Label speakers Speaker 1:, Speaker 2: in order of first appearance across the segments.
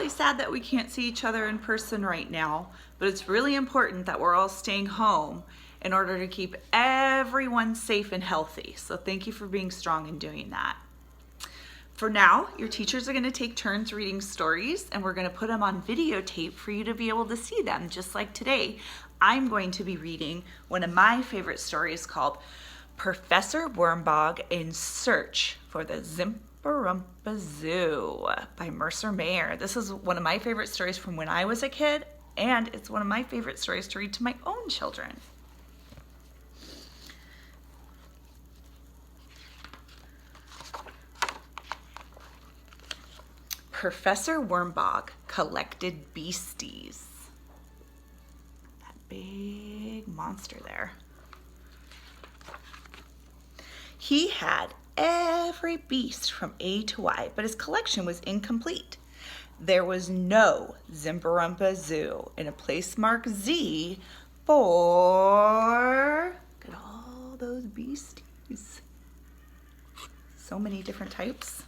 Speaker 1: really sad that we can't see each other in person right now, but it's really important that we're all staying home in order to keep everyone safe and healthy. So thank you for being strong in doing that. For now, your teachers are going to take turns reading stories, and we're going to put them on videotape for you to be able to see them. Just like today, I'm going to be reading one of my favorite stories called Professor Wormbog in Search for the Zimperumpa Zoo by Mercer Mayer. This is one of my favorite stories from when I was a kid, and it's one of my favorite stories to read to my own children. Professor Wormbog collected beasties. That big monster there. He had every beast from A to Y, but his collection was incomplete. There was no Zimperumpa Zoo in a place marked Z for, look at all those beasties. So many different types.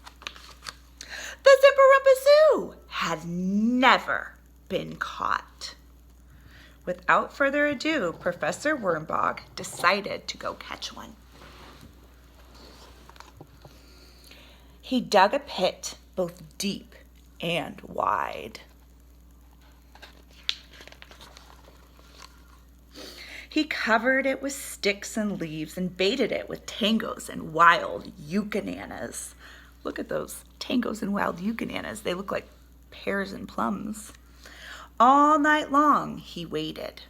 Speaker 1: The Zimperumpa Zoo had never been caught. Without further ado, Professor Wormbog decided to go catch one. He dug a pit both deep and wide. He covered it with sticks and leaves and baited it with tangos and wild eucananas. Look at those tangos and wild eucananas. They look like pears and plums. All night long, he waited.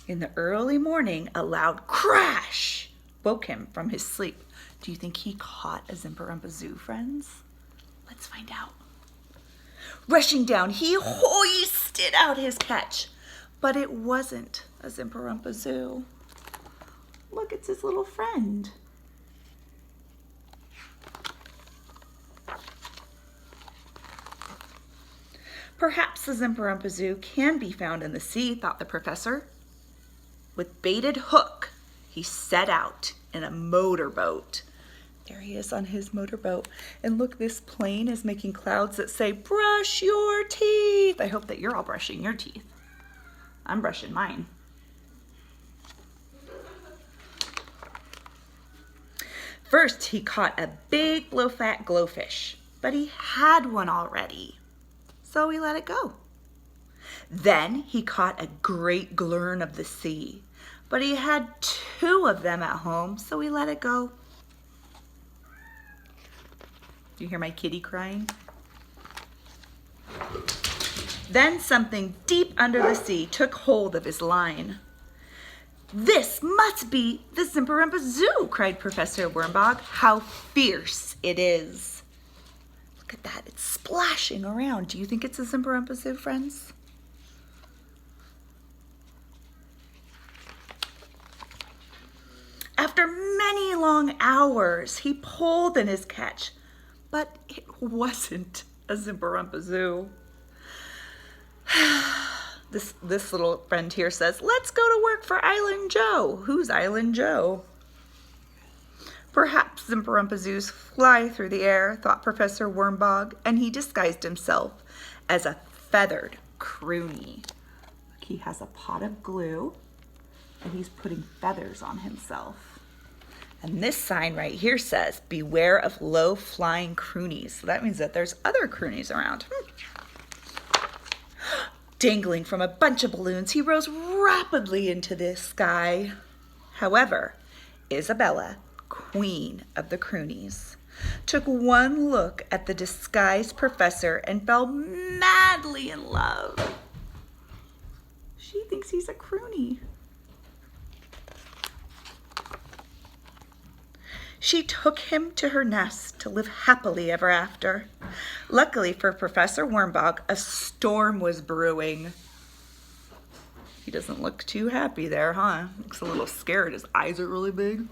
Speaker 1: In the early morning, a loud crash woke him from his sleep. Do you think he caught a Zimperumpa Zoo, friends? Let's find out. Rushing down, he hoisted out his catch, but it wasn't a Zimperumpa Zoo. Look, it's his little friend. Perhaps the Zimperumpa Zoo can be found in the sea, thought the professor. With baited hook, he set out in a motorboat. There he is on his motorboat. And look, this plane is making clouds that say, brush your teeth. I hope that you're all brushing your teeth. I'm brushing mine. First, he caught a big blowfat glowfish, but he had one already, so he let it go. Then he caught a great glurn of the sea, but he had 2 of them at home, so he let it go. Do you hear my kitty crying? Then something deep under the sea took hold of his line. This must be the Zimperumpa Zoo, cried Professor Wormbog. How fierce it is. Look at that, it's splashing around. Do you think it's a Zimperumpa Zoo, friends? After many long hours, he pulled in his catch, but it wasn't a Zimperumpa Zoo. This little friend here says, let's go to work for Island Joe. Who's Island Joe? Perhaps Zimperumpa Zoos fly through the air, thought Professor Wormbog, and he disguised himself as a feathered croonie. He has a pot of glue, and he's putting feathers on himself. And this sign right here says, beware of low-flying croonies. So that means that there's other croonies around. Dangling from a bunch of balloons, he rose rapidly into the sky. However, Isabella, queen of the croonies, took one look at the disguised professor and fell madly in love. She thinks he's a croonie. She took him to her nest to live happily ever after. Luckily for Professor Wormbog, a storm was brewing. He doesn't look too happy there, huh? Looks a little scared. His eyes are really big.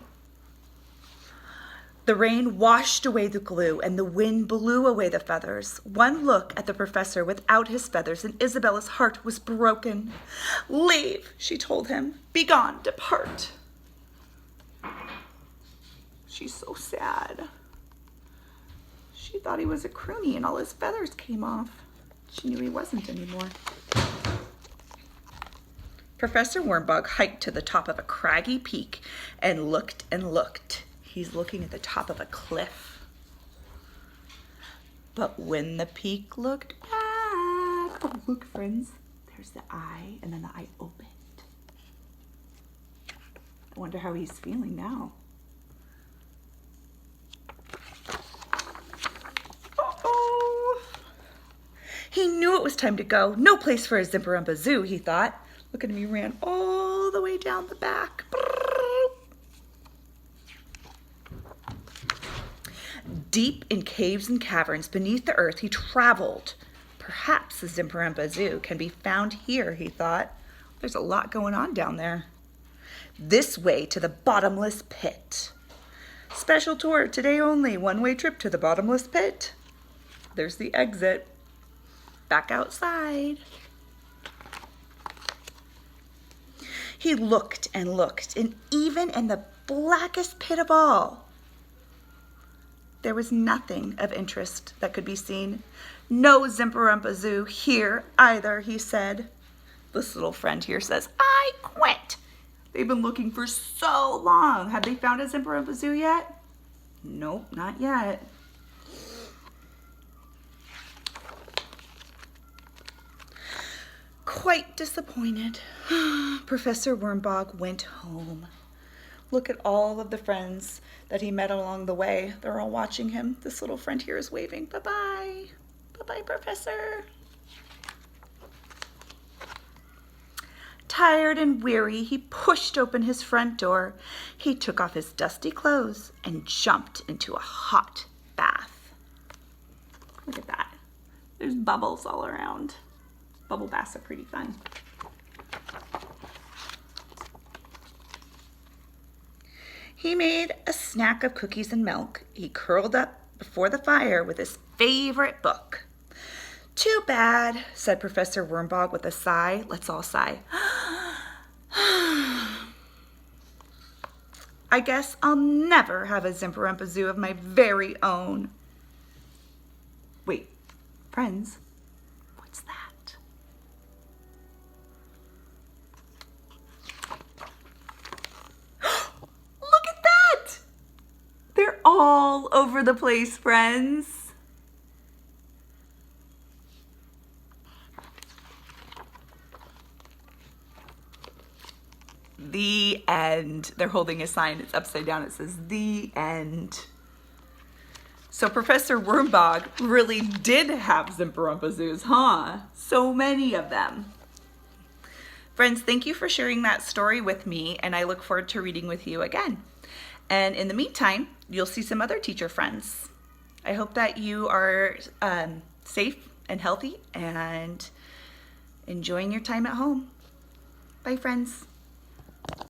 Speaker 1: The rain washed away the glue and the wind blew away the feathers. One look at the professor without his feathers and Isabella's heart was broken. Leave, she told him. Be gone, depart. She's so sad. She thought he was a croonie and all his feathers came off. She knew he wasn't anymore. Professor Wormbog hiked to the top of a craggy peak and looked and looked. He's looking at the top of a cliff. But when the peak looked back, oh look friends, there's the eye and then the eye opened. I wonder how he's feeling now. Uh-oh. He knew it was time to go. No place for a Zimperumpa Zoo, he thought. Look at him, he ran all the way down the back. Deep in caves and caverns beneath the earth he traveled. Perhaps the Zimperumpa Zoo can be found here, he thought. There's a lot going on down there. This way to the bottomless pit. Special tour today only, one-way trip to the bottomless pit. There's the exit. Back outside. He looked and looked, and even in the blackest pit of all, there was nothing of interest that could be seen. No Zimperumpa Zoo here either, he said. This little friend here says, I quit. They've been looking for so long. Have they found a Zimperumpa Zoo yet? Nope, not yet. Quite disappointed, Professor Wormbog went home. Look at all of the friends that he met along the way. They're all watching him. This little friend here is waving. Bye-bye. Bye-bye, Professor. Tired and weary, he pushed open his front door. He took off his dusty clothes and jumped into a hot bath. Look at that. There's bubbles all around. Bubble baths are pretty fun. He made a snack of cookies and milk. He curled up before the fire with his favorite book. Too bad, said Professor Wormbog with a sigh. Let's all sigh. I guess I'll never have a Zimperumpa Zoo of my very own. Wait, friends, what's that? They're all over the place, friends. The end. They're holding a sign. It's upside down. It says, the end. So Professor Wormbog really did have Zimperumpa Zoos, huh? So many of them. Friends, thank you for sharing that story with me, and I look forward to reading with you again. And in the meantime, you'll see some other teacher friends. I hope that you are safe and healthy and enjoying your time at home. Bye, friends.